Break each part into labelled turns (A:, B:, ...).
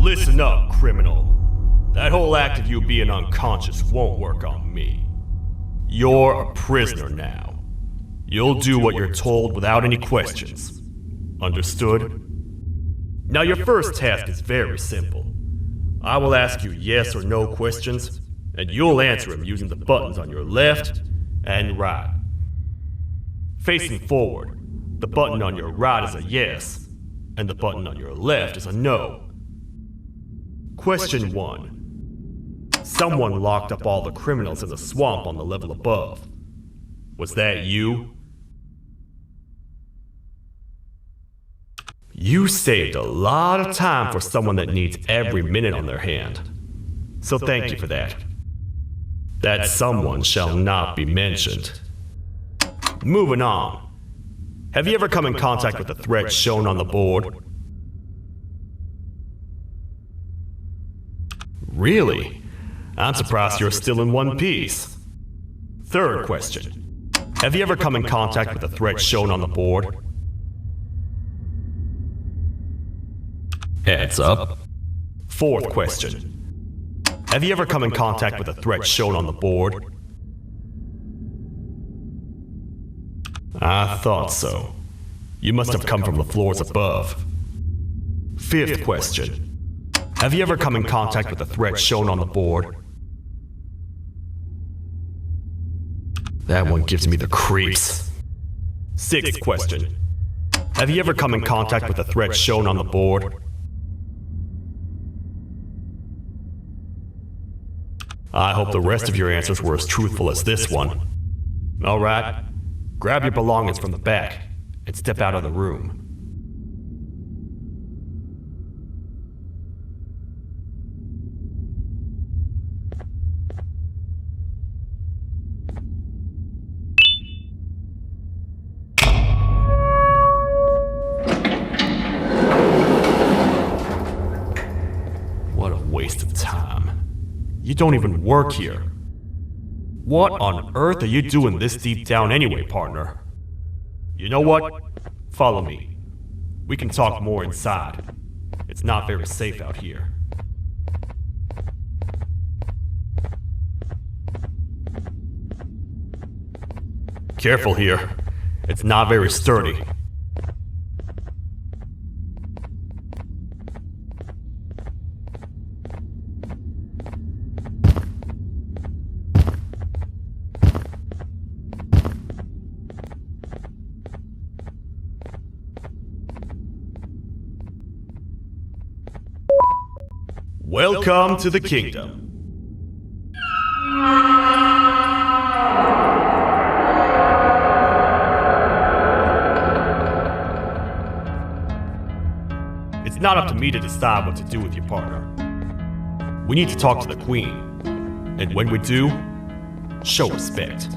A: Listen up, criminal. That whole act of you being unconscious won't work on me. You're a prisoner now. You'll do what you're told without any questions. Understood? Now your first task is very simple. I will ask you yes or no questions, and you'll answer them using the buttons on your left and right. Facing forward, the button on your right is a yes, and the button on your left is a no. Question 1. Someone locked up all the criminals in the swamp on the level above. Was that you? You saved a lot of time for someone that needs every minute on their hand. So thank you for that. That someone shall not be mentioned. Moving on. Have you ever come in contact with the threat shown on the board? Really? I'm surprised you're still in one piece. Third question. Have you ever come in contact with the threat shown on the board? Heads up. Fourth question. Have you ever come in contact with the threat shown on the board? I thought so. You must have come from the floors above. Fifth question. Have you ever come in contact with the threat shown on the board? That one gives me the creeps. Sixth question. Have you ever come in contact with the threat shown on the board? I hope the rest of your answers were as truthful as this one. Alright, grab your belongings from the back and step out of the room. What a waste of time. You don't even work here. What on earth are you doing this deep down anyway, partner? You know what? Follow me. We can talk more inside. It's not very safe out here. Careful here. It's not very sturdy. Welcome to the kingdom. It's not up to me to decide what to do with your partner. We need to talk to the queen. And when we do, show respect.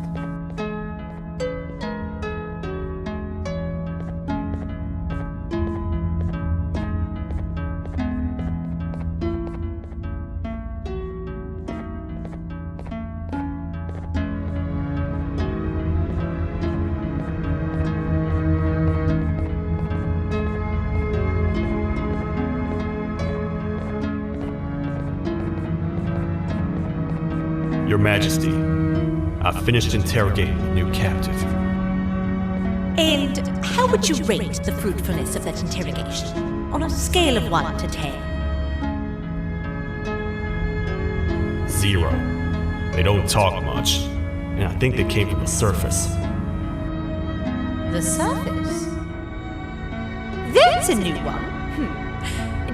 A: Your Majesty, I've finished interrogating the new captive.
B: And how would you rate the fruitfulness of that interrogation on a scale of 1 to 10?
A: 0. They don't talk much, and I think they came from the surface.
B: The surface? That's a new one.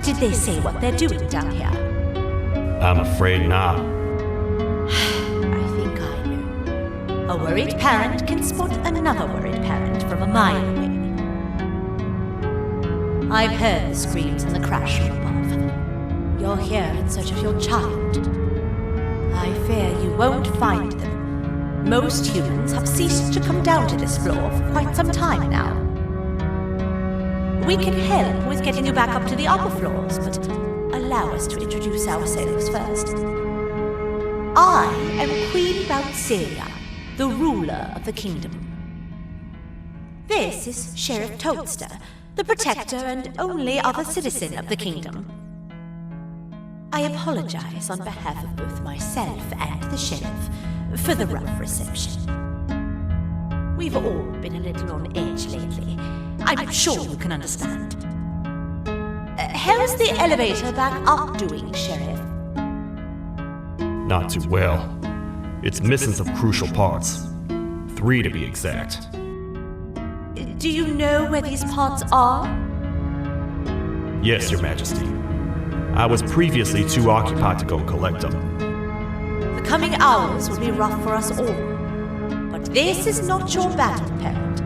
B: Did they say what they're doing down here?
A: I'm afraid not.
B: I think I know. A worried parent can spot another worried parent from a mile away. I've heard the screams and the crash from above. You're here in search of your child. I fear you won't find them. Most humans have ceased to come down to this floor for quite some time now. We can help with getting you back up to the upper floors, but allow us to introduce ourselves first. I am Queen Bouncelia, the ruler of the kingdom. This is Sheriff Toadster, the protector and only other citizen of the kingdom. I apologize on behalf of both myself and the sheriff for the rough reception. We've all been a little on edge lately. I'm sure you can understand. How's the elevator back up doing, Sheriff?
A: Not too well. It's missing some crucial parts. 3 to be exact.
B: Do you know where these parts are?
A: Yes, Your Majesty. I was previously too occupied to go collect them.
B: The coming hours will be rough for us all. But this is not your battle, parent.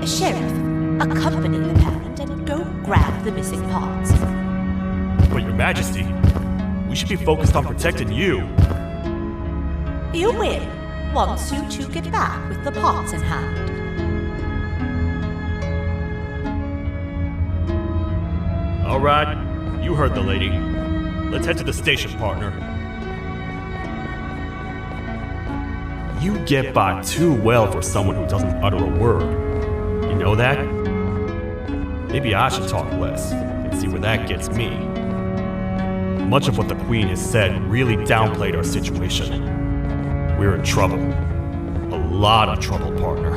B: Sheriff, accompany the parent and go grab the missing parts.
A: But Your Majesty, we should be focused on protecting you.
B: You will, once you two get back with the parts in hand.
A: All right, you heard the lady. Let's head to the station, partner. You get by too well for someone who doesn't utter a word. You know that? Maybe I should talk less and see where that gets me. Much of what the Queen has said really downplayed our situation. We're in trouble. A lot of trouble, partner.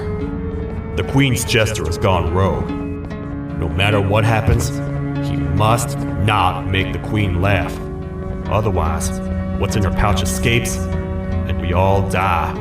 A: The Queen's jester has gone rogue. No matter what happens, he must not make the Queen laugh. Otherwise, what's in her pouch escapes, and we all die.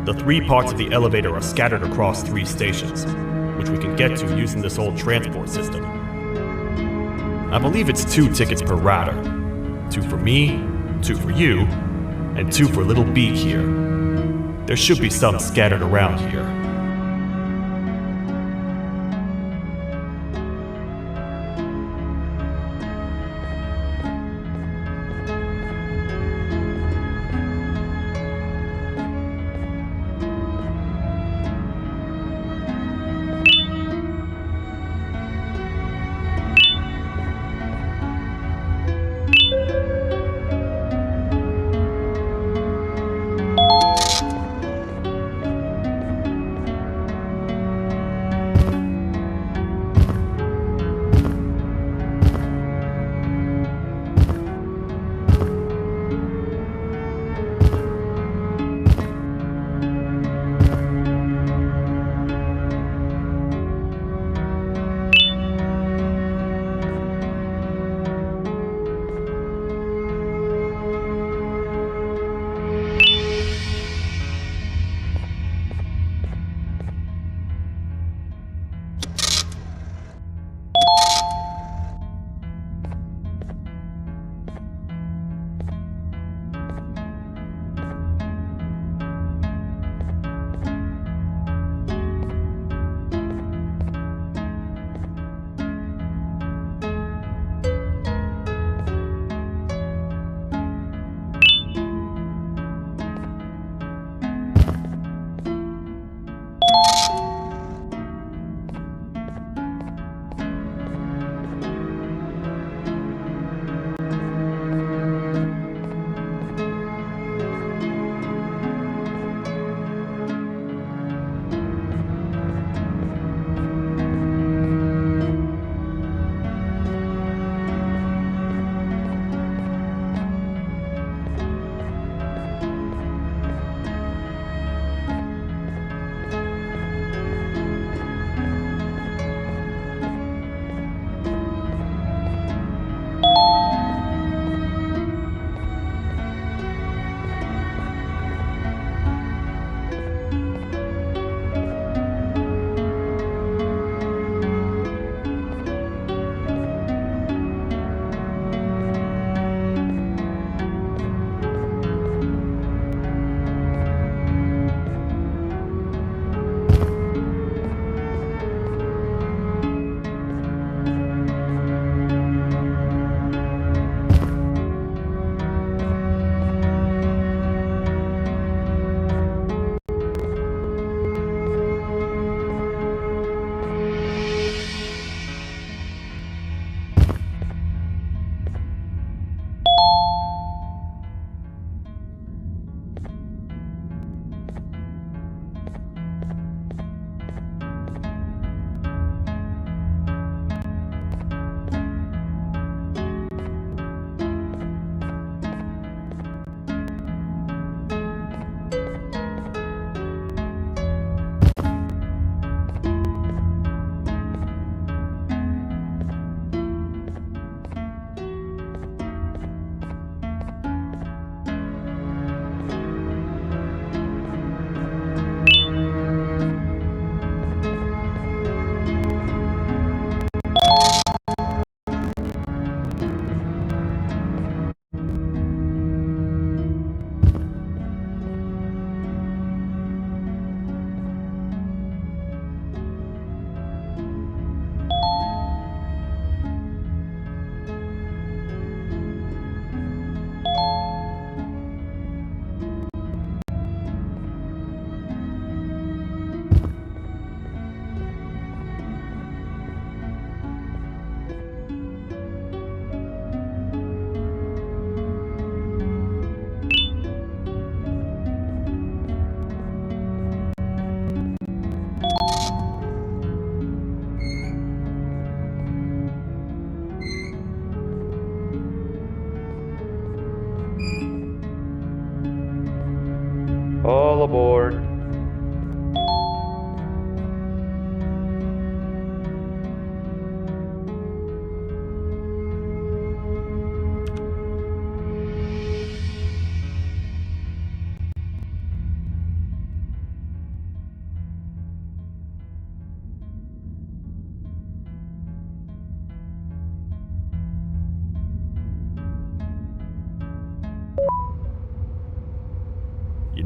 A: The 3 parts of the elevator are scattered across 3 stations, which we can get to using this old transport system. I believe it's 2 tickets per rider. 2 for me, 2 for you, and 2 for little Beak here. There should be some scattered around here.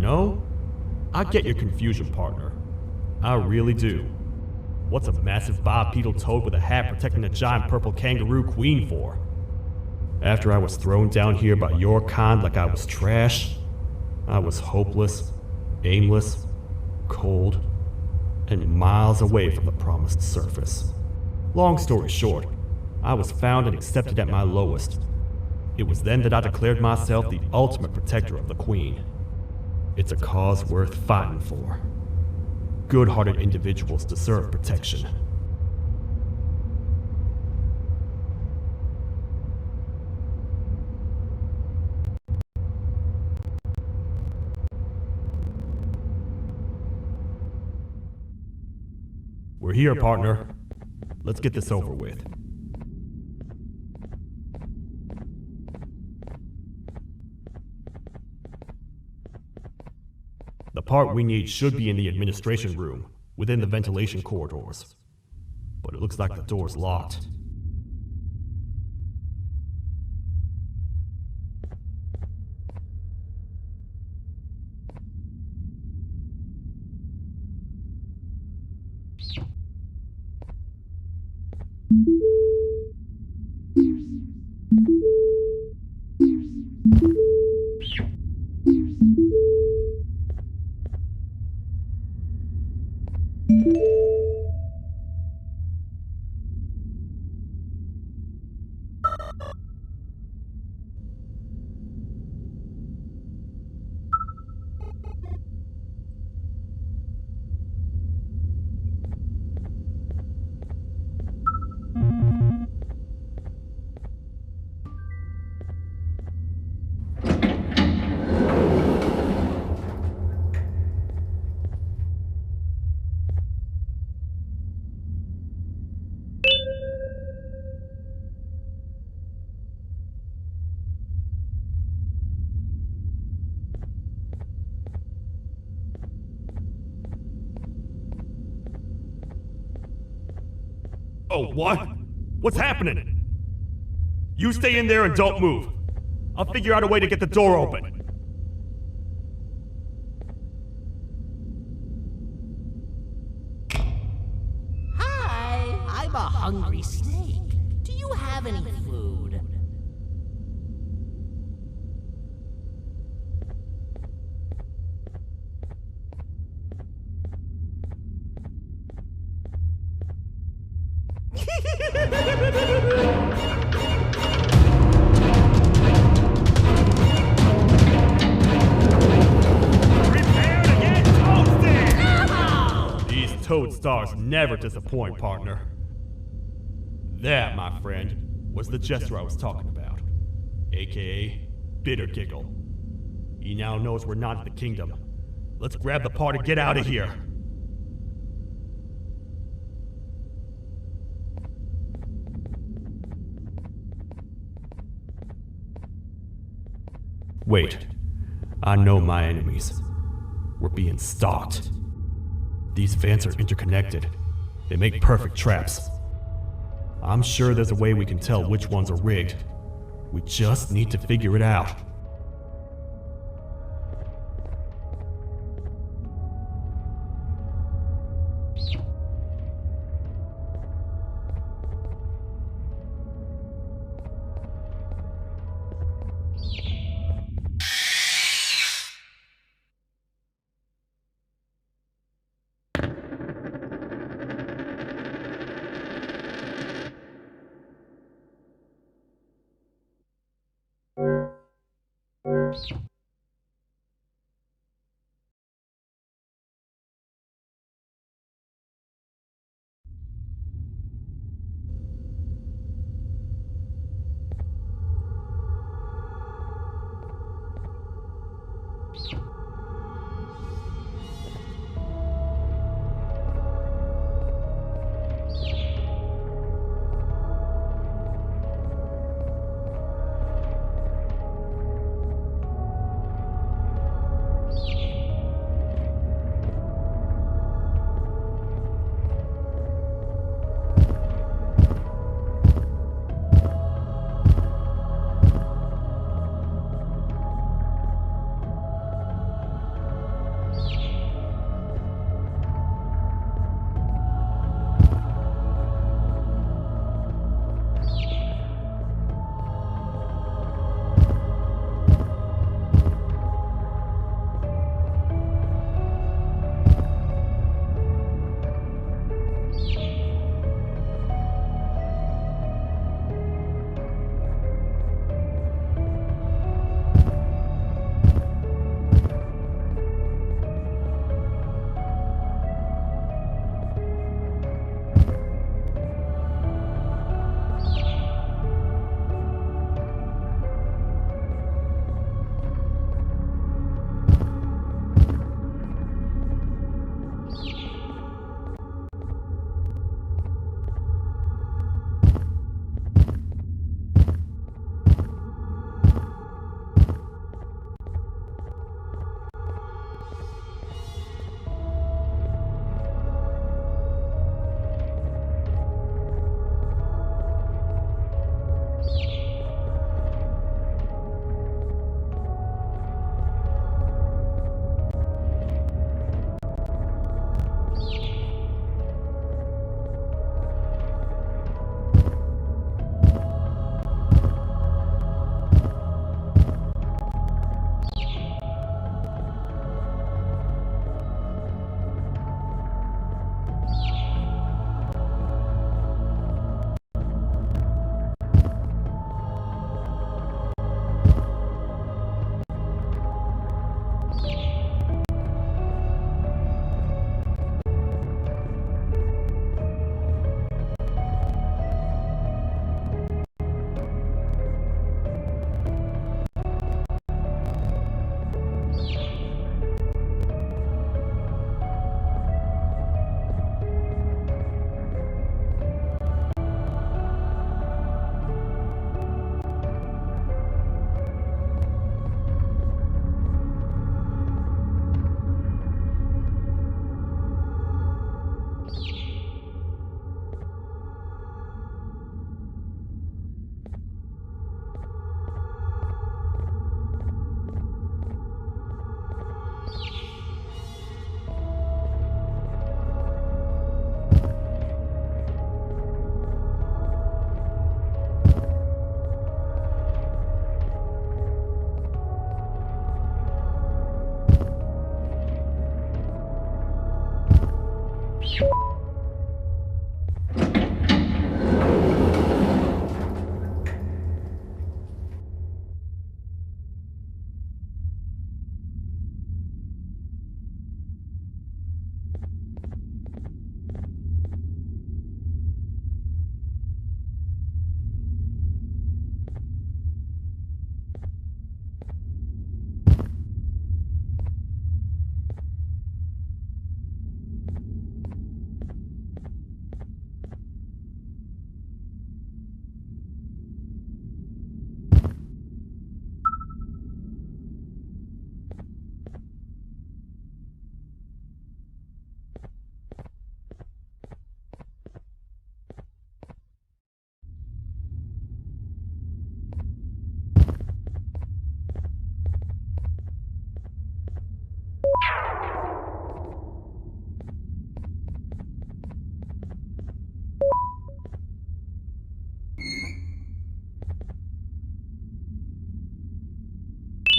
A: know, I get your confusion, partner. I really do. What's a massive bipedal toad with a hat protecting a giant purple kangaroo queen for? After I was thrown down here by your kind like I was trash, I was hopeless, aimless, cold, and miles away from the promised surface. Long story short, I was found and accepted at my lowest. It was then that I declared myself the ultimate protector of the Queen. It's a cause worth fighting for. Good-hearted individuals deserve protection. We're here, partner. Let's get this over with. The part we need should be in the administration room, within the ventilation corridors. But it looks like the door's locked. Oh, what? What's happening? You stay in there and don't move. I'll figure out a way to get the door open.
C: Hi, I'm a hungry snake. Do you have any food?
A: Prepare to get toasted! No! These toad stars never disappoint, partner. That, my friend, was the jester I was talking about, aka Bitter Giggle. He now knows we're not in the kingdom. Let's grab the part and get out of here. Wait, I know my enemies. We're being stalked. These vents are interconnected. They make perfect traps. I'm sure there's a way we can tell which ones are rigged. We just need to figure it out.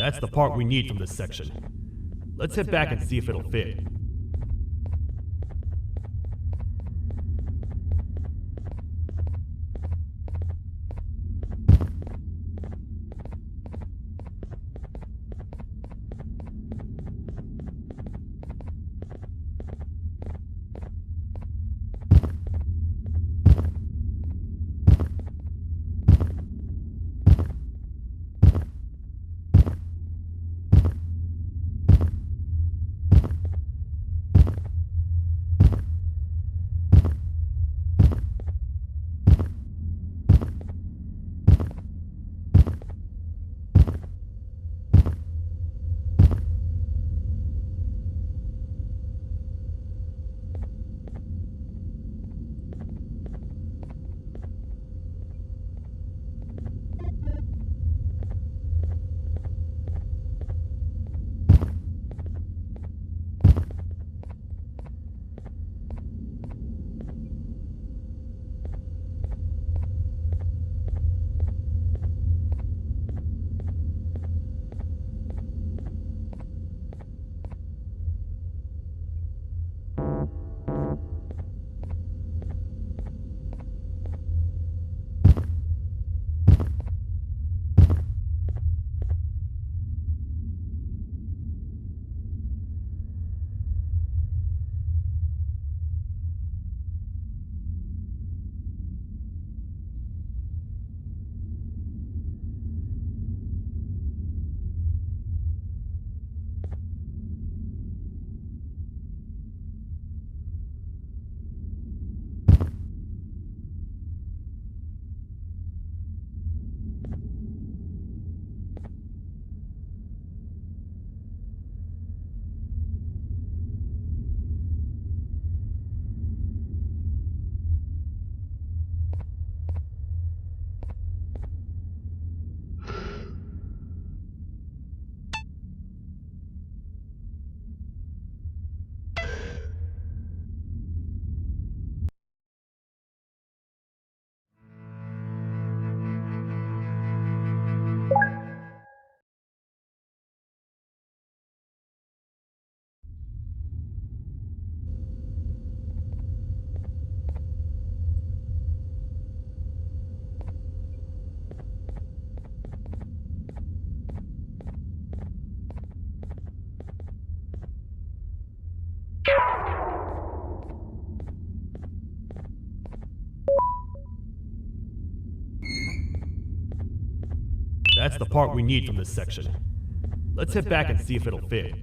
A: That's the part we need from this section. Let's head back and see if it'll fit. That's the part we need from this section. Let's head back and see if it'll fit.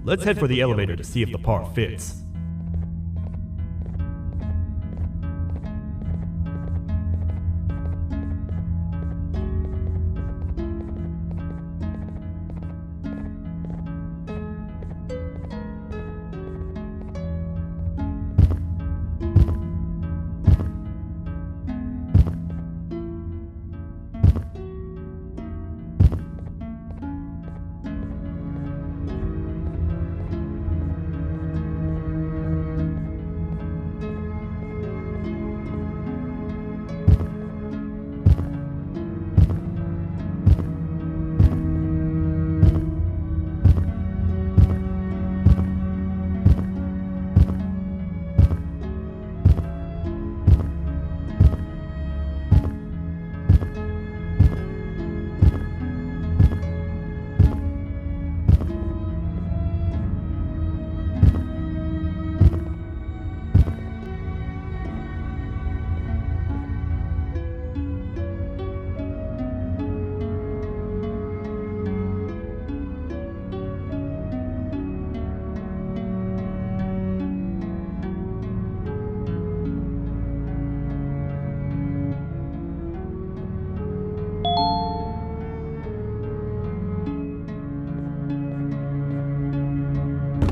A: let's head for the elevator to see if the part fits.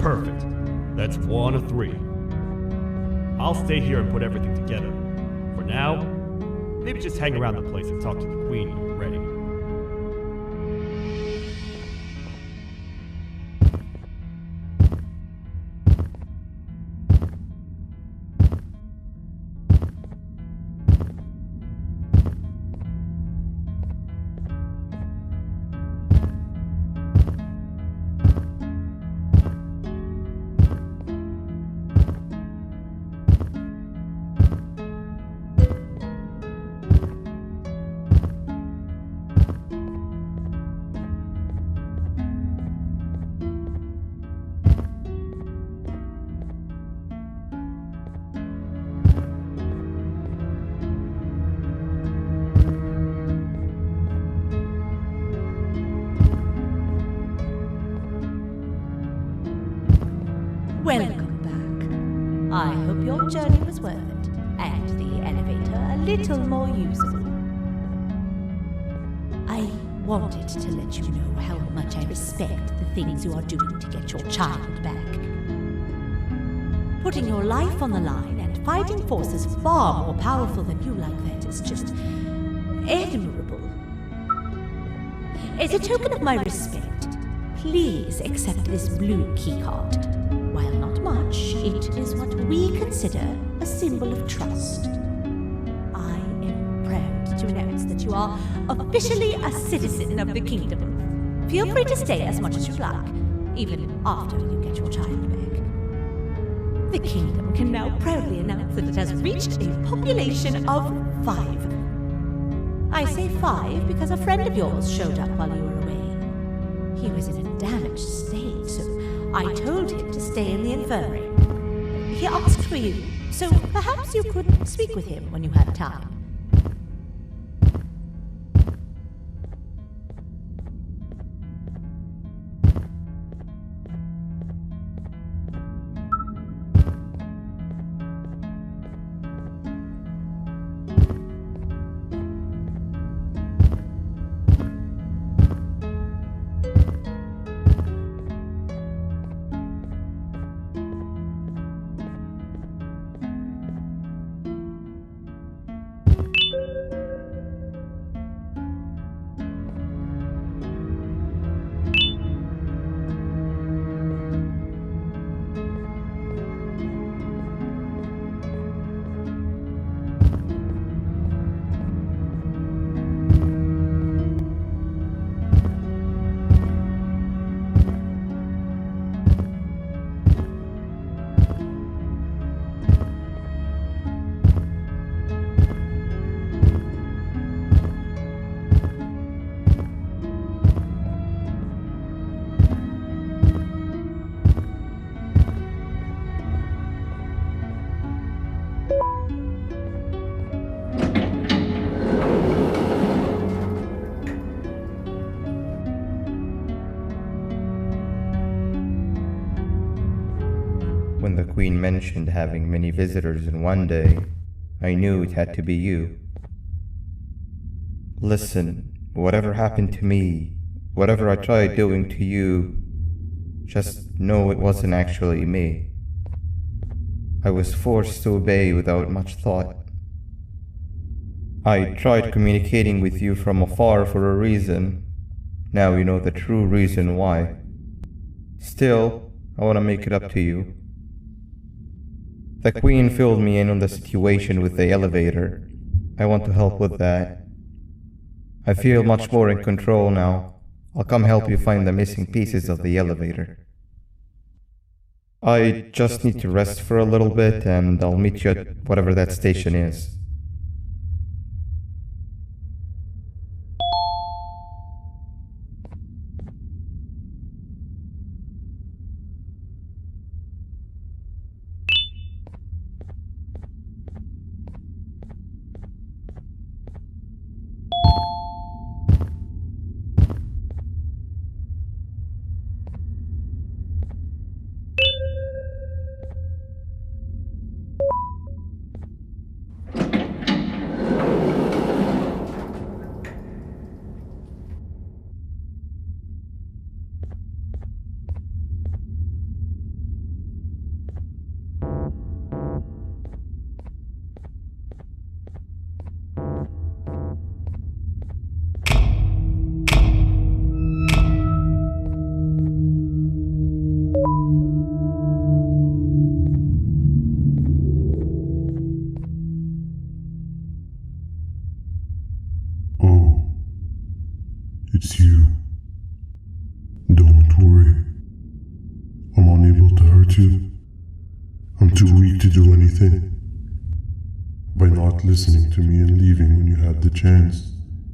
A: Perfect. That's 1 of 3. I'll stay here and put everything together. For now, maybe just hang around the place and talk to the queen when you're ready.
B: Welcome back. I hope your journey was worth it, and the elevator a little more usable. I wanted to let you know how much I respect the things you are doing to get your child back. Putting your life on the line and fighting forces far more powerful than you like that is just admirable. As a token of my respect, please accept this blue keycard. While not much, it is what we consider a symbol of trust. I am proud to announce that you are officially a citizen of the kingdom. Feel free to stay as much as you like, even after you get your child back. The kingdom can now proudly announce that it has reached a population of 5. I say 5 because a friend of yours showed up while you were away. He was in a damaged state, so I told him to stay in the infirmary. He asked for you, so perhaps you could speak with him when you have time.
D: When the Queen mentioned having many visitors in one day, I knew it had to be you. Listen, whatever happened to me, whatever I tried doing to you, just know it wasn't actually me. I was forced to obey without much thought. I tried communicating with you from afar for a reason. Now you know the true reason why. Still, I want to make it up to you. The Queen filled me in on the situation with the elevator. I want to help with that. I feel much more in control now. I'll come help you find the missing pieces of the elevator. I just need to rest for a little bit and I'll meet you at whatever that station is.
E: It's you. Don't worry. I'm unable to hurt you. I'm too weak to do anything. By not listening to me and leaving when you had the chance,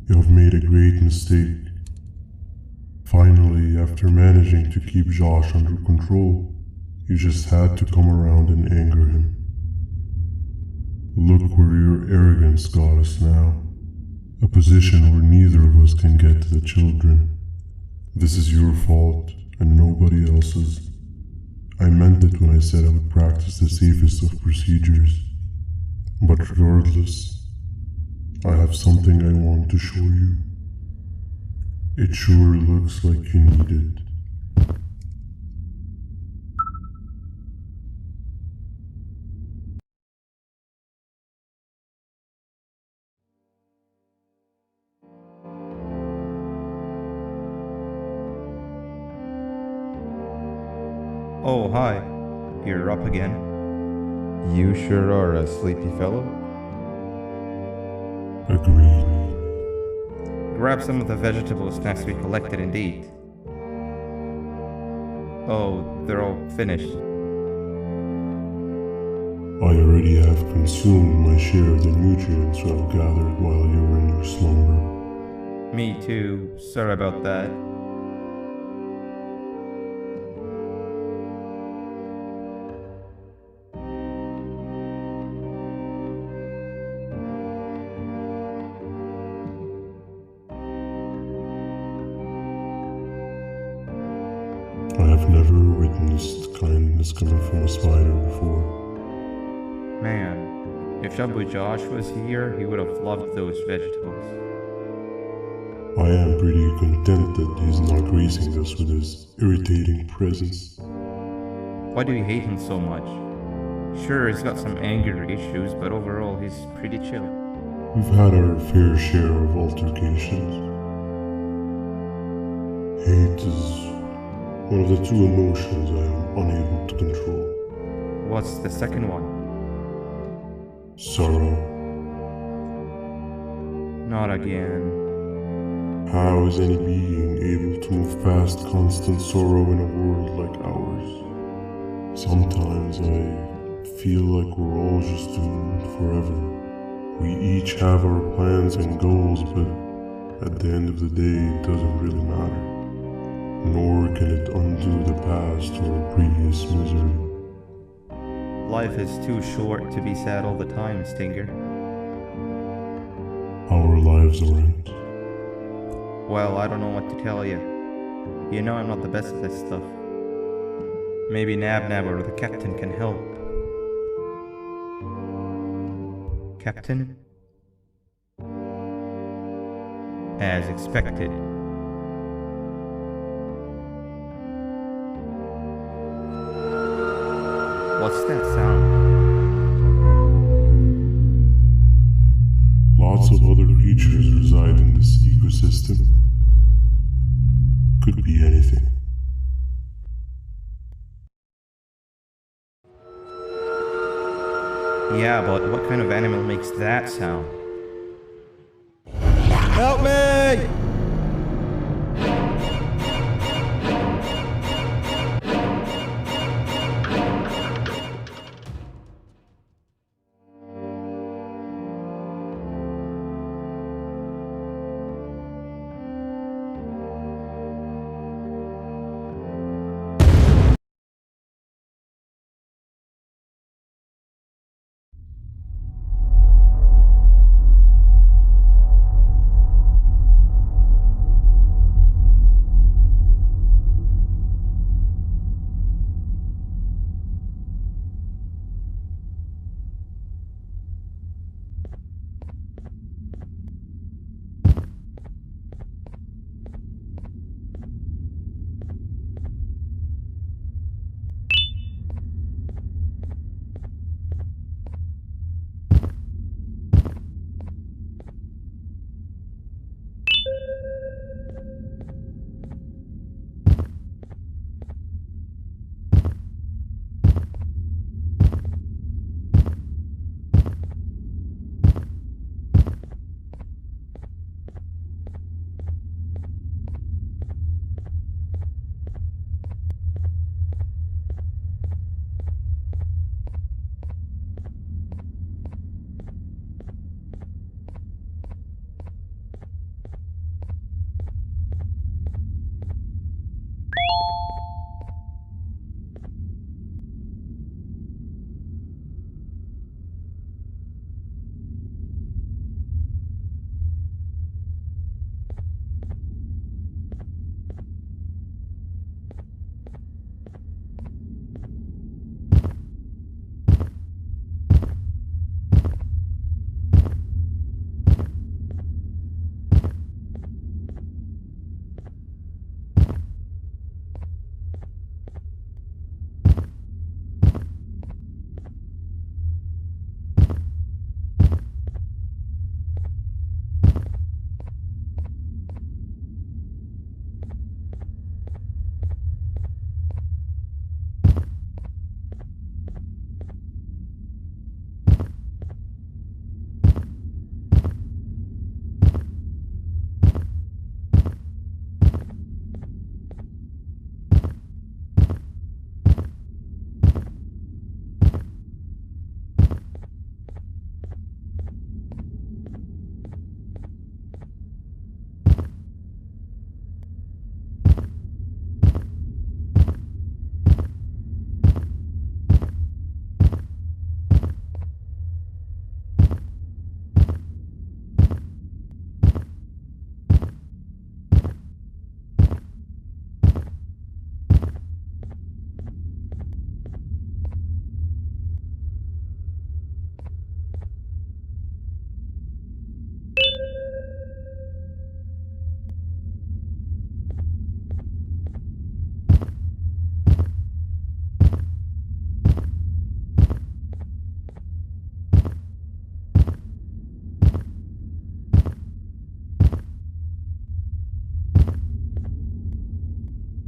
E: you have made a great mistake. Finally, after managing to keep Josh under control, you just had to come around and anger him. Look where your arrogance got us now. A position where neither of us can get to the children. This is your fault and nobody else's. I meant it when I said I would practice the safest of procedures. But regardless, I have something I want to show you. It sure looks like you need it.
D: Oh, hi. You're up again. You sure are a sleepy fellow.
E: Agreed.
D: Grab some of the vegetable snacks we collected and eat. Oh, they're all finished.
E: I already have consumed my share of the nutrients I've gathered while you were in your slumber.
D: Me too. Sorry about that.
E: I have never witnessed kindness coming from a spider before.
D: Man, if Shabu Josh was here, he would have loved those vegetables.
E: I am pretty content that he's not gracing us with his irritating presence.
D: Why do you hate him so much? Sure, he's got some anger issues, but overall he's pretty chill.
E: We've had our fair share of altercations. Hate is one of the two emotions I am unable to control.
D: What's the second one?
E: Sorrow.
D: Not again.
E: How is any being able to move past constant sorrow in a world like ours? Sometimes I feel like we're all just doomed forever. We each have our plans and goals, but at the end of the day, it doesn't really matter. Nor can it undo the past or previous misery.
D: Life is too short to be sad all the time, Stinger.
E: Our lives aren't.
D: Well, I don't know what to tell you. You know I'm not the best at this stuff. Maybe Nab or the captain can help. Captain? As expected. What's that sound?
E: Lots of other creatures reside in this ecosystem. Could be anything.
D: Yeah, but what kind of animal makes that sound? Help me!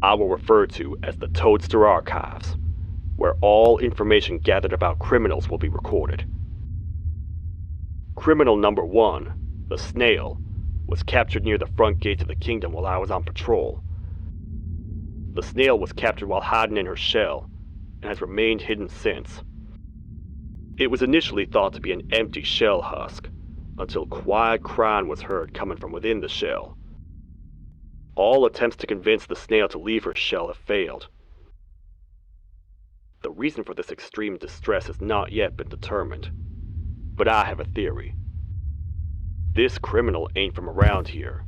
A: I will refer to as the Toadster Archives, where all information gathered about criminals will be recorded. Criminal number 1, the snail, was captured near the front gate of the kingdom while I was on patrol. The snail was captured while hiding in her shell, and has remained hidden since. It was initially thought to be an empty shell husk, until quiet crying was heard coming from within the shell. All attempts to convince the snail to leave her shell have failed. The reason for this extreme distress has not yet been determined, but I have a theory. This criminal ain't from around here,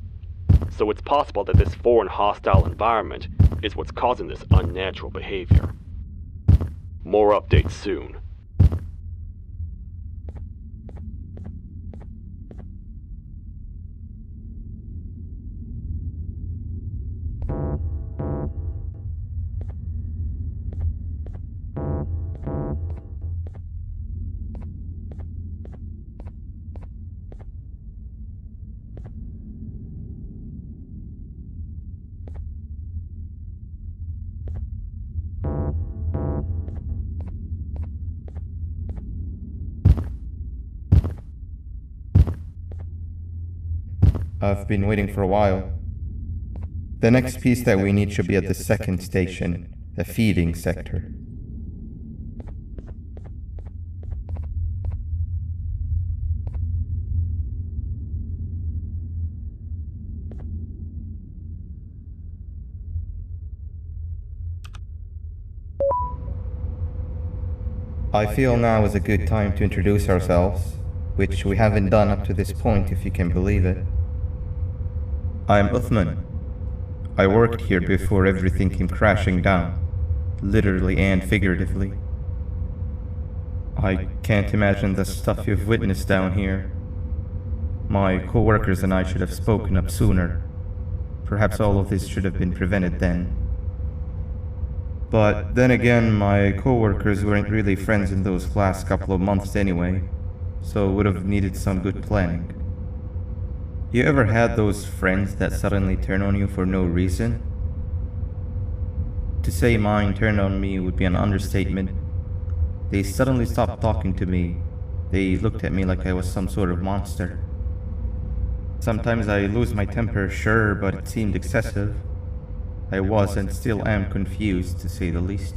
A: so it's possible that this foreign hostile environment is what's causing this unnatural behavior. More updates soon.
D: I've been waiting for a while. The next piece that we need should be at the second station, the feeding sector. I feel now is a good time to introduce ourselves, which we haven't done up to this point, if you can believe it. I'm Uthman. I worked here before everything came crashing down, literally and figuratively. I can't imagine the stuff you've witnessed down here. My co-workers and I should have spoken up sooner. Perhaps all of this should have been prevented then. But then again, my co-workers weren't really friends in those last couple of months anyway, so would have needed some good planning. You ever had those friends that suddenly turn on you for no reason? To say mine turned on me would be an understatement. They suddenly stopped talking to me. They looked at me like I was some sort of monster. Sometimes I lose my temper, sure, but it seemed excessive. I was and still am confused, to say the least.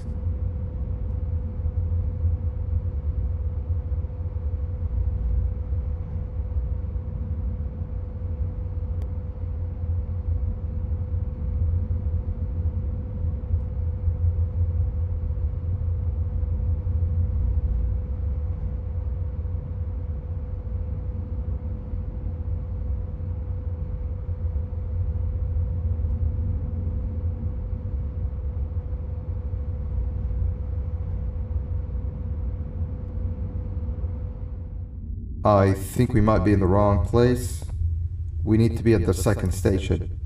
F: I think we might be in the wrong place. We need to be at the second station.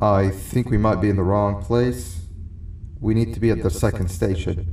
F: I think we might be in the wrong place. We need to be at the second station.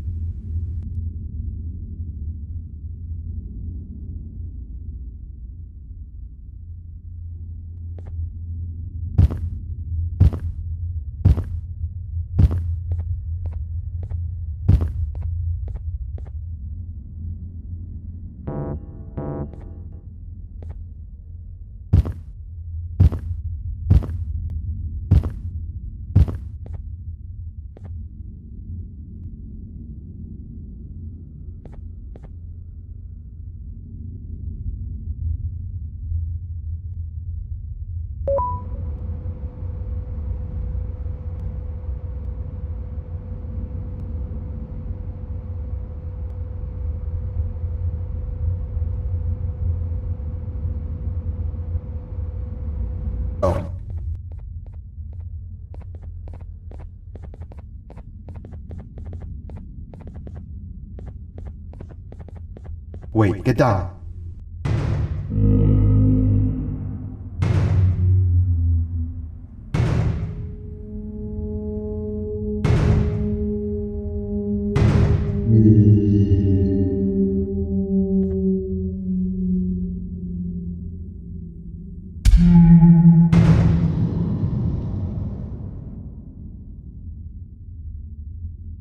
F: Wait, get down.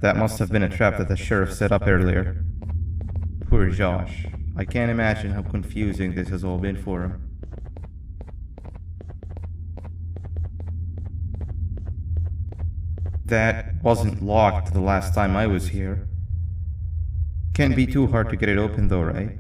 D: That must have been a trap that the sheriff set up earlier. Poor Josh. I can't imagine how confusing this has all been for him. That wasn't locked the last time I was here. Can't be too hard to get it open though, right?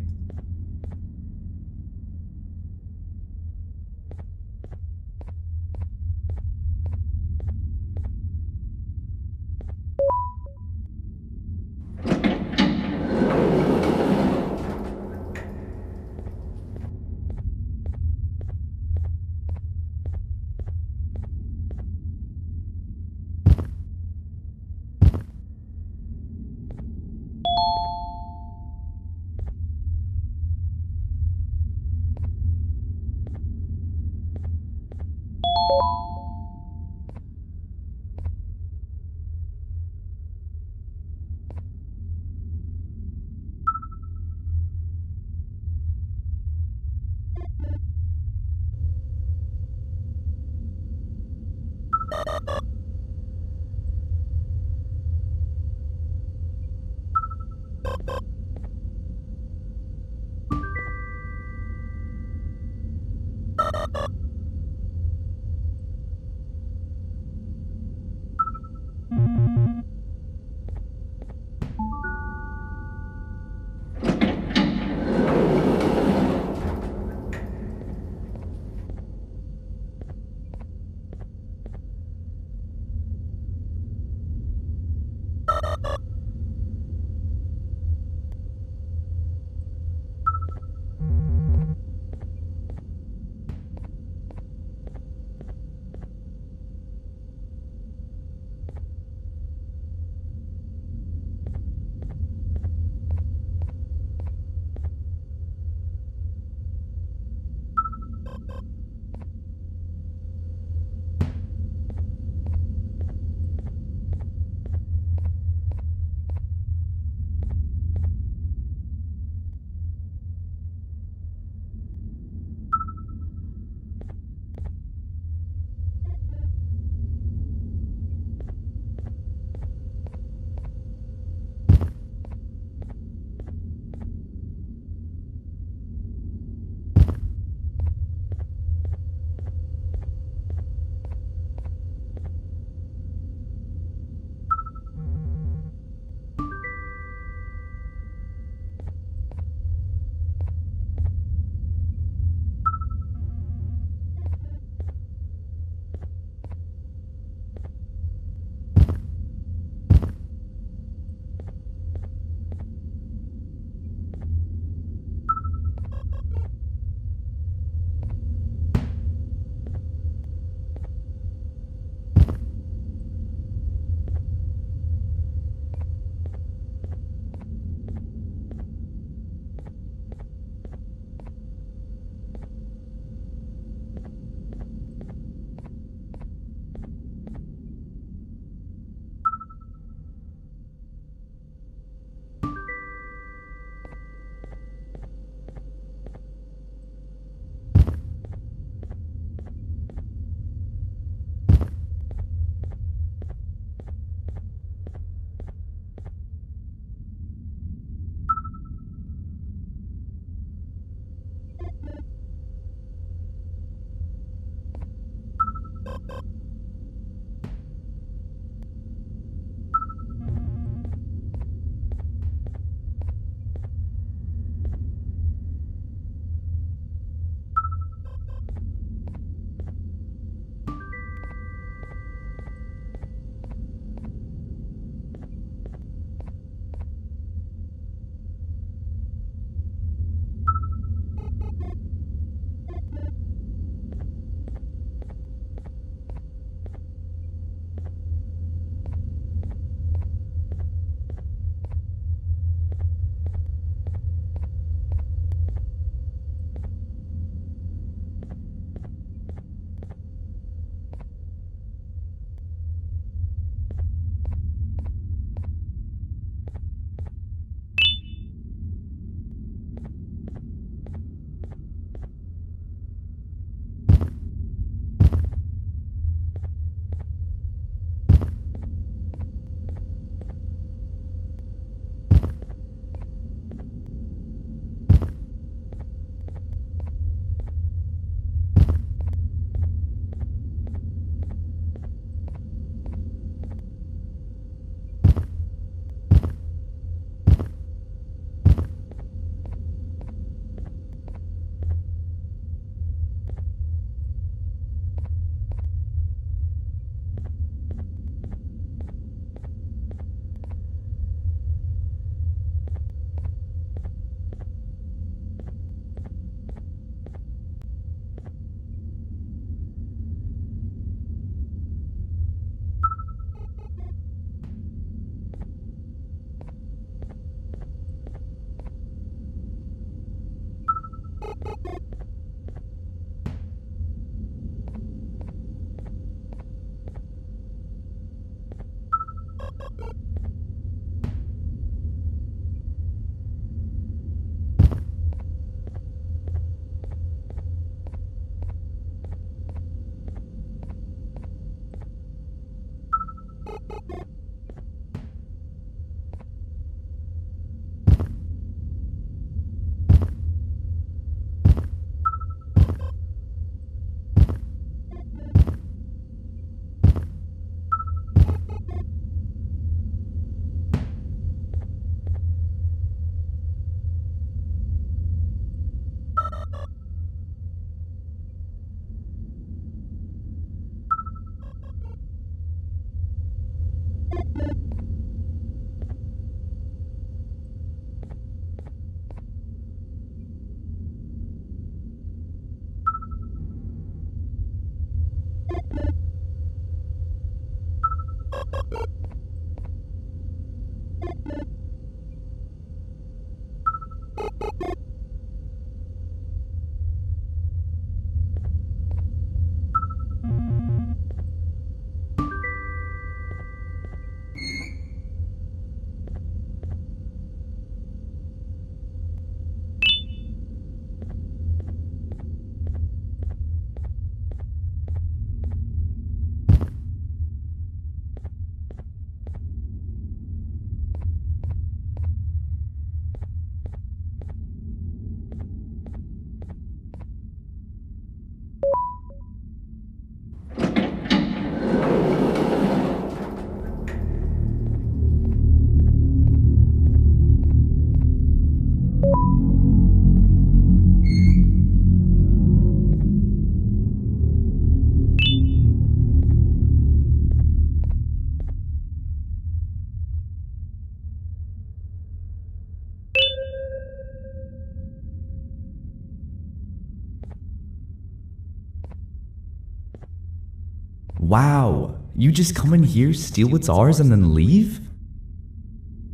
G: Wow, you just come in here, steal what's ours, and then leave?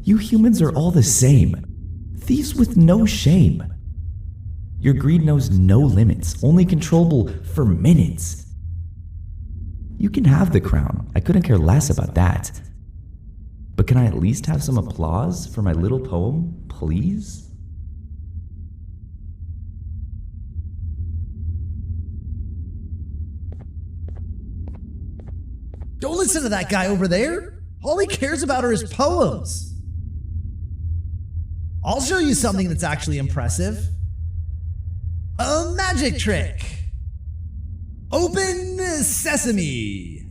G: You humans are all the same. Thieves with no shame. Your greed knows no limits, only controllable for minutes. You can have the crown, I couldn't care less about that. But can I at least have some applause for my little poem, please?
H: Don't listen to that guy over there. All he cares about are his poems. I'll show you something that's actually impressive. A magic trick. Open sesame.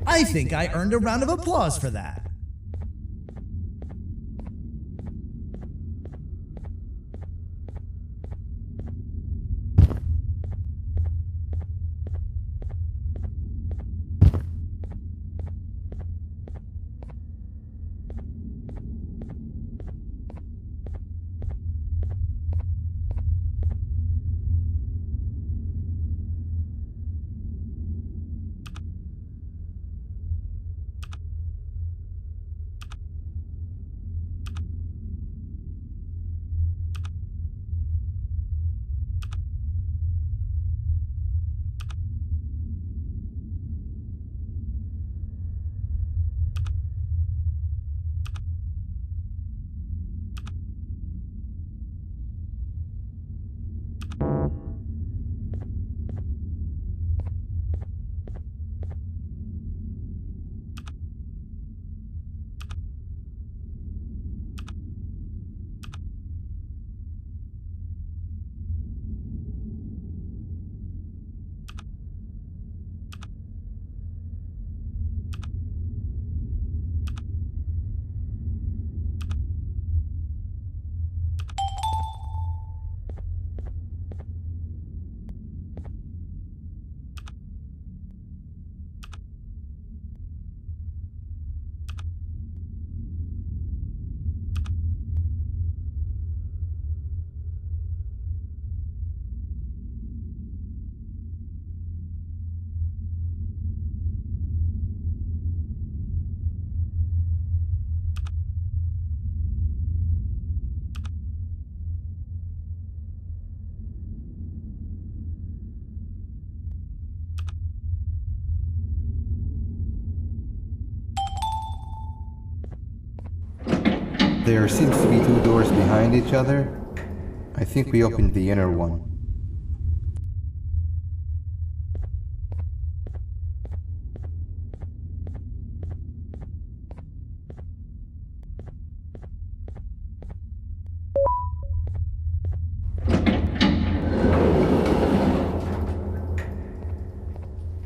H: I think I earned a round of applause for that.
F: There seems to be two doors behind each other. I think we opened the inner one.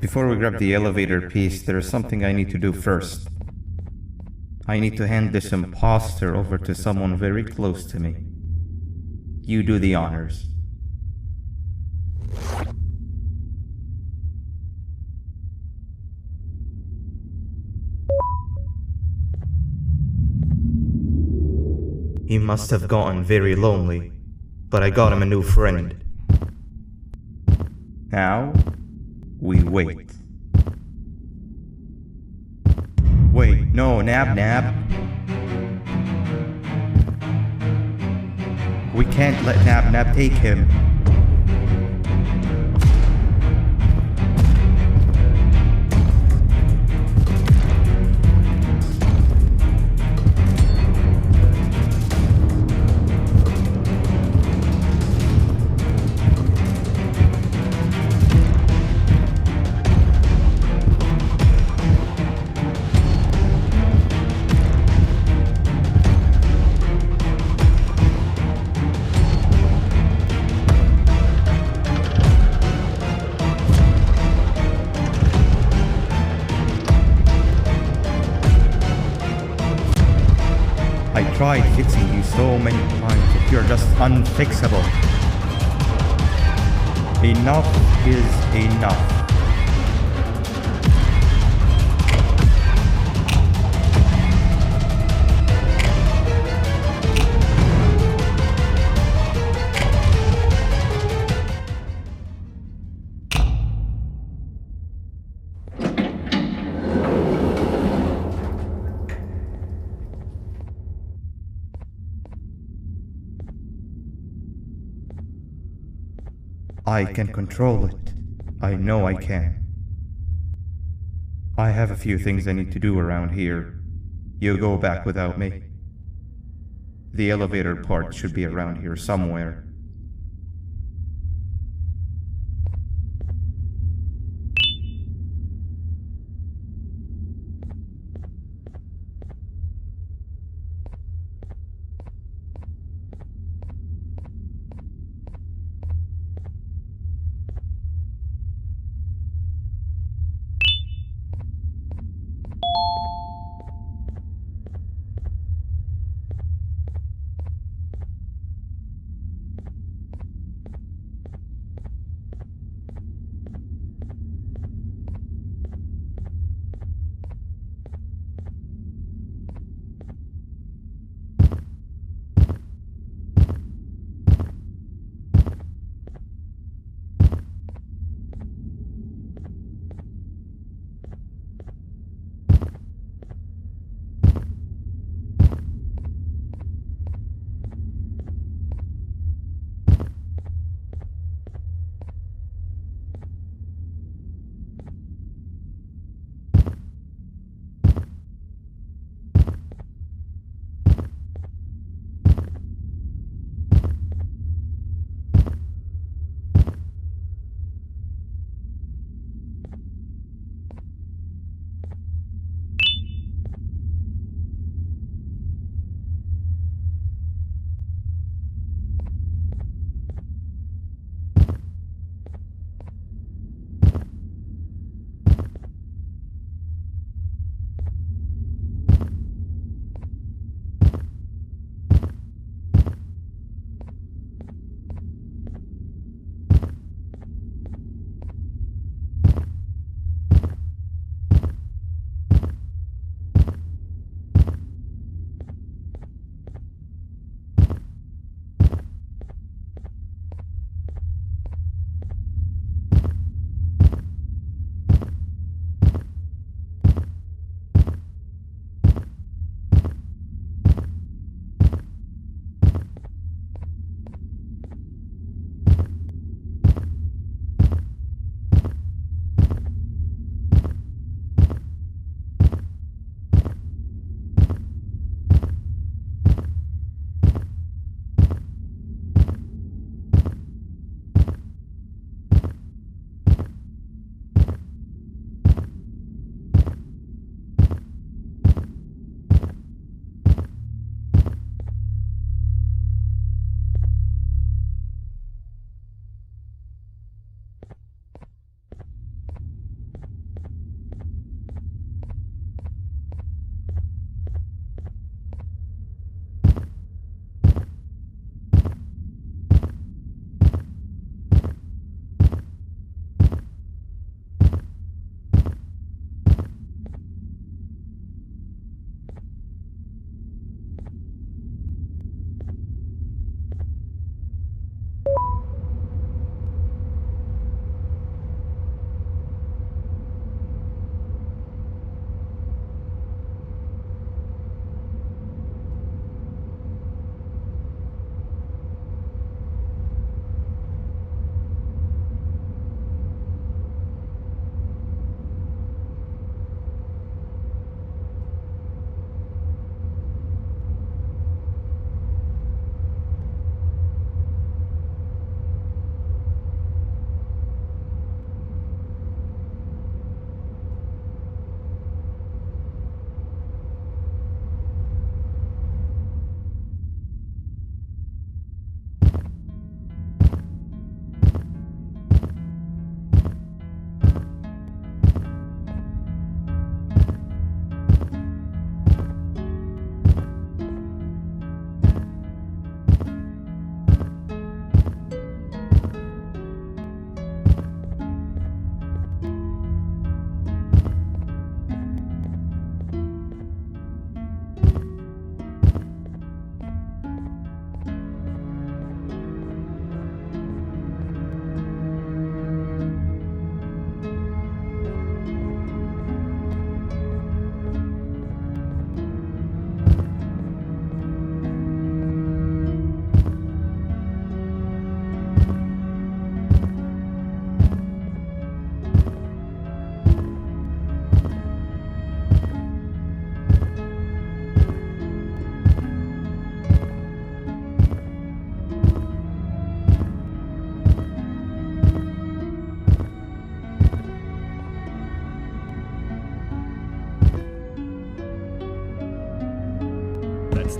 D: Before we grab the elevator piece, there is something I need to do first. I need to hand this imposter over to someone very close to me. You do the honors. He must have gotten very lonely, but I got him a new friend. Now, we wait. Wait, no, Nab. We can't let Nab take him. I tried fixing you so many times, but you're just unfixable. Enough is enough. I can control it. I know I can. I have a few things I need to do around here. You go back without me. The elevator part should be around here somewhere.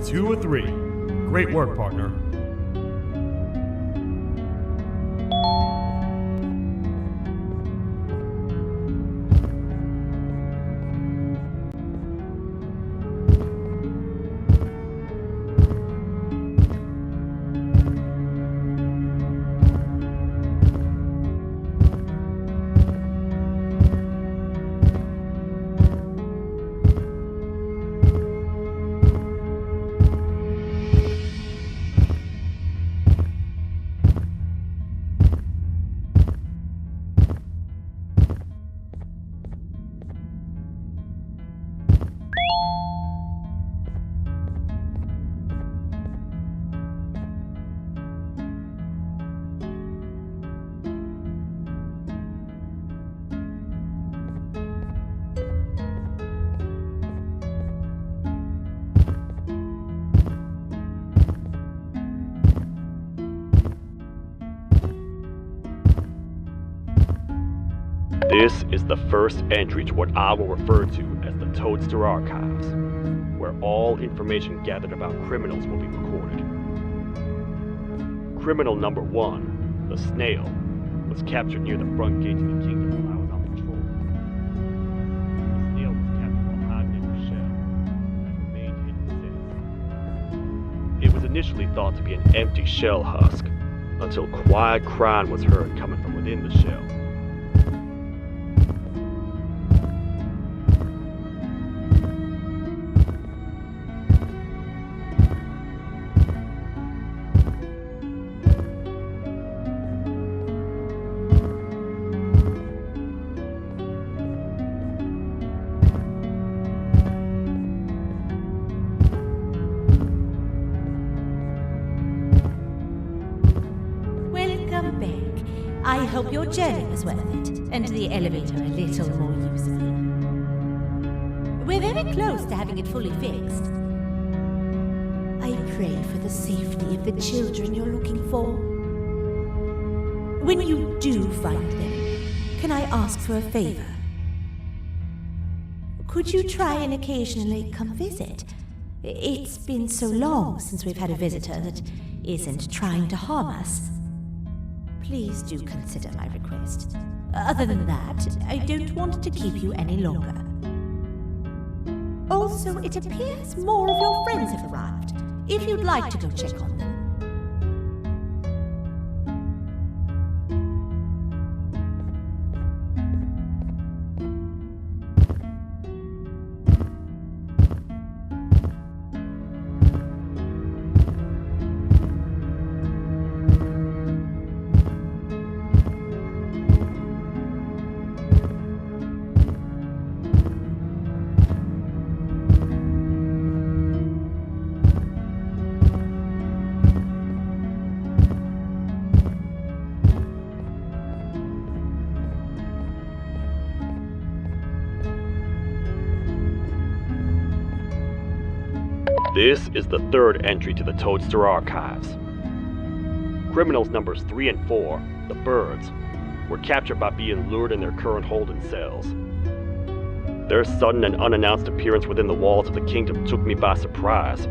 A: 2 of 3. Great work, partner.
I: This is the first entry to what I will refer to as the Toadster Archives, where all information gathered about criminals will be recorded. Criminal number 1, the snail, was captured near the front gate to the kingdom while I was on patrol. The snail was captured while hiding in her shell and has remained hidden since. It was initially thought to be an empty shell husk, until quiet crying was heard coming from within the shell.
B: I hope your journey was worth it, and the elevator a little more useful. We're very close to having it fully fixed. I pray for the safety of the children you're looking for. When you do find them, can I ask for a favor? Could you try and occasionally come visit? It's been so long since we've had a visitor that isn't trying to harm us. Please do consider my request. Other than that, I don't want to keep you any longer. Also, it appears more of your friends have arrived. If you'd like to go check on them.
I: This is the third entry to the Toadster Archives. Criminals numbers 3 and 4, the birds, were captured by being lured in their current holding cells. Their sudden and unannounced appearance within the walls of the kingdom took me by surprise,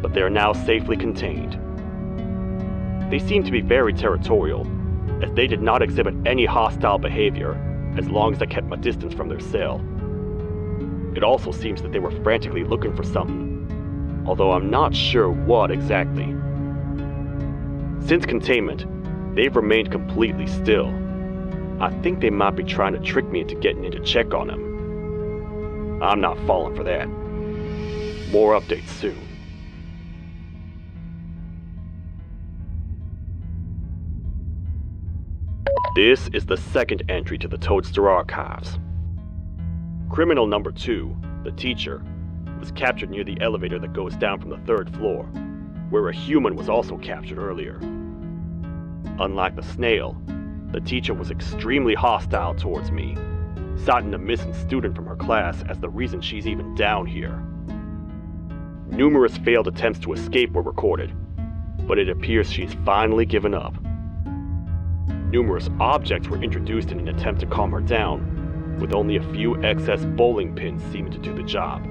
I: but they are now safely contained. They seem to be very territorial, as they did not exhibit any hostile behavior as long as I kept my distance from their cell. It also seems that they were frantically looking for something, although I'm not sure what exactly. Since containment, they've remained completely still. I think they might be trying to trick me into getting in to check on them. I'm not falling for that. More updates soon. This is the second entry to the Toadster Archives. Criminal number 2, the teacher, was captured near the elevator that goes down from the 3rd floor, where a human was also captured earlier. Unlike the snail, the teacher was extremely hostile towards me, citing a missing student from her class as the reason she's even down here. Numerous failed attempts to escape were recorded, but it appears she's finally given up. Numerous objects were introduced in an attempt to calm her down, with only a few excess bowling pins seeming to do the job.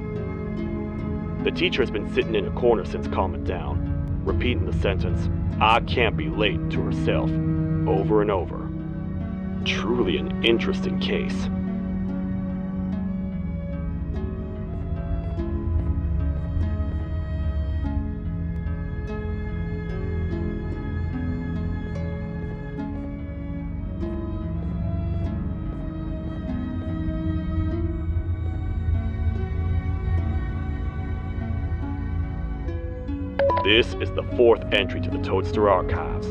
I: The teacher has been sitting in a corner since calming down, repeating the sentence, "I can't be late," to herself, over and over. Truly an interesting case. This is the fourth entry to the Toadster archives.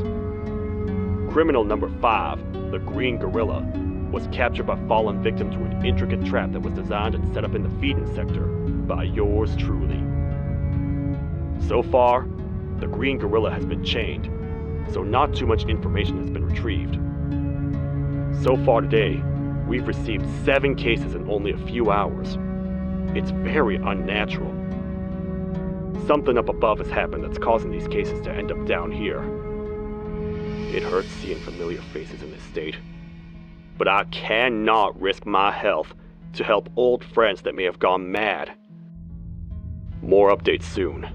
I: Criminal number 5, the Green Gorilla, was captured by falling victim to an intricate trap that was designed and set up in the feeding sector by yours truly. So far, the Green Gorilla has been chained, so not too much information has been retrieved. So far today, we've received 7 cases in only a few hours. It's very unnatural. Something up above has happened that's causing these cases to end up down here. It hurts seeing familiar faces in this state, but I cannot risk my health to help old friends that may have gone mad. More updates soon.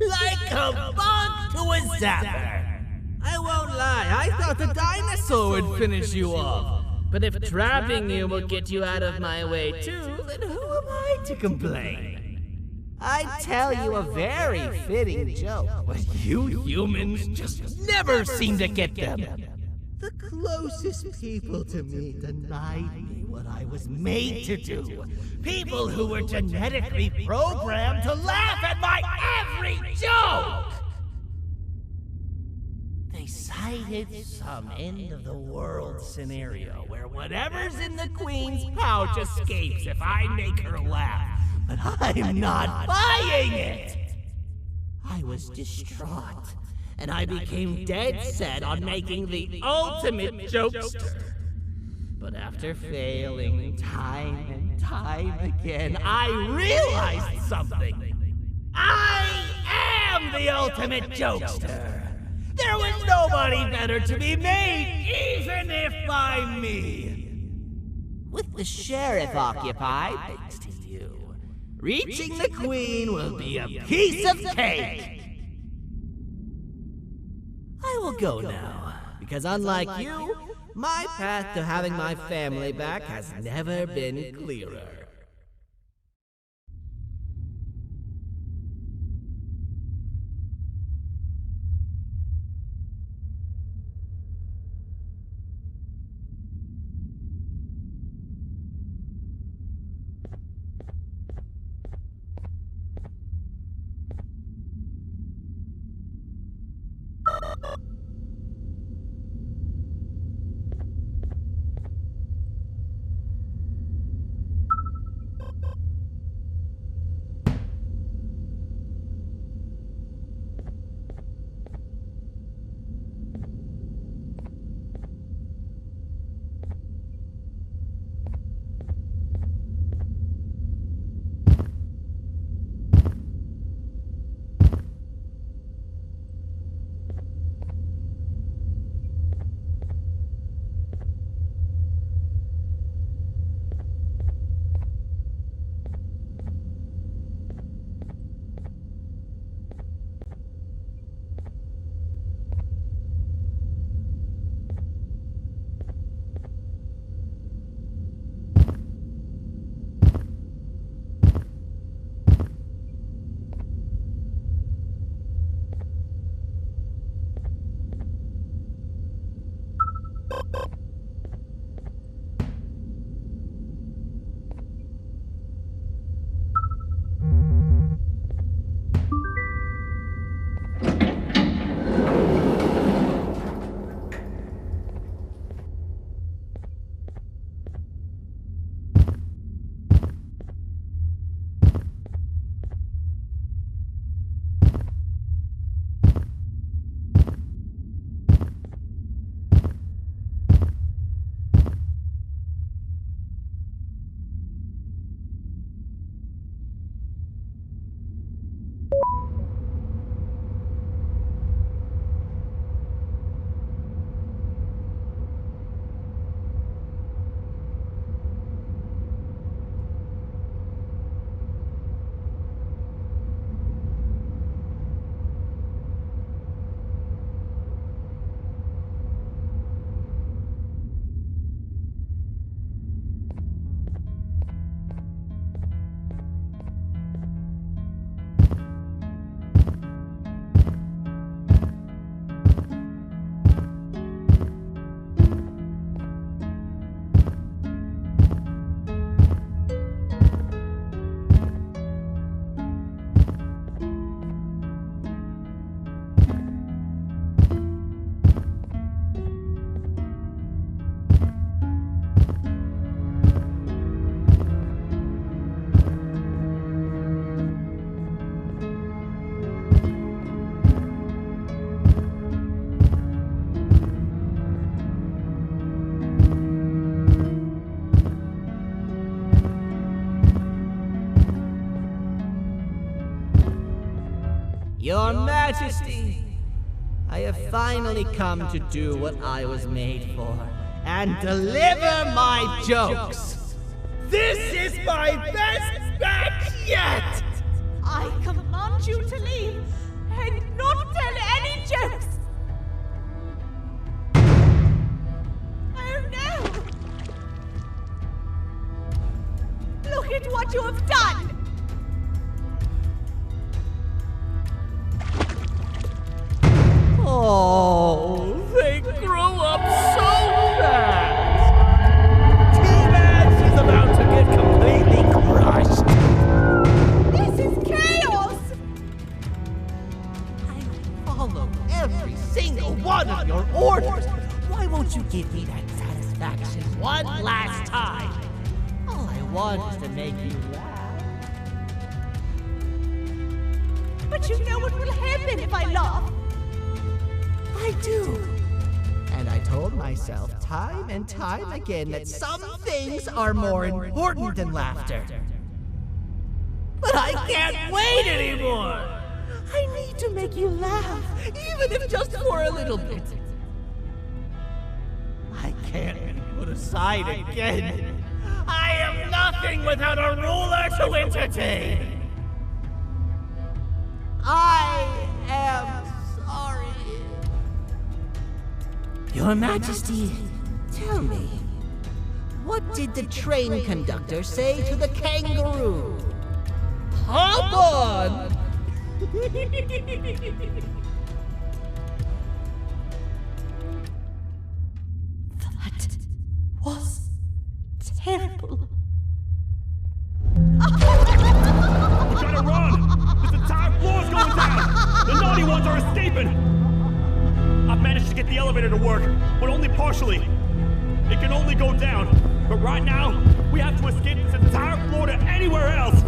C: Like a bug to a zapper. I won't lie, I thought the dinosaur would finish you off. But if trapping you will get you out of my way too, then who am I to complain? I'd tell you a very fitting joke, but you humans just never seem to get them. The closest people to me denied me what I was made to do. People who were genetically programmed to laugh at my every joke! They cited some end-of-the-world scenario where whatever's in the Queen's pouch escapes if I make her laugh. But I'm not buying it! I was distraught, and I became dead set on making the ultimate jokester. But after failing time and time again, I realized something. I am the ultimate jokester! There was nobody better to be made, even if by me! With the sheriff occupied, thanks to you, reaching the Queen will be a piece of cake! I will go now, because unlike you, my path to having my family back has never been clearer. Your Majesty, I have finally come to do what I was made for, and deliver my jokes. This is my best batch yet!
B: I command you to leave and not tell any jokes. what you have done!
C: Oh, they grew up so fast! T-Max is about to get completely crushed!
B: This is chaos!
C: I follow every single one of your orders! Why won't you give me that satisfaction one last time? All I want is to make you laugh.
B: But you know what will happen if I laugh.
C: I do. And I told myself time and time again that some things are more important than laughter. But I can't wait anymore! I need to make you laugh, even if just for a little bit. I can't be put aside again. I am nothing without a ruler to entertain. I am sorry. Your Majesty, tell me, what did the train conductor say to the kangaroo? Hop on!
B: That was terrible.
A: We gotta run! This entire floor's going down! The naughty ones are escaping! I've managed to get the elevator to work, but only partially. It can only go down. But right now, we have to escape this entire floor to anywhere else!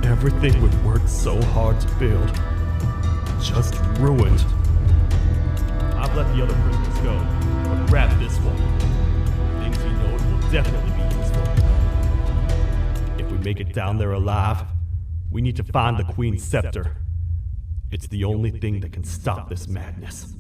A: Everything we've worked so hard to build, just ruined. I've let the other prisoners go, but grab this one. Things he knows will definitely be useful. If we make it down there alive, we need to find the Queen's scepter. It's the only thing that can stop this madness.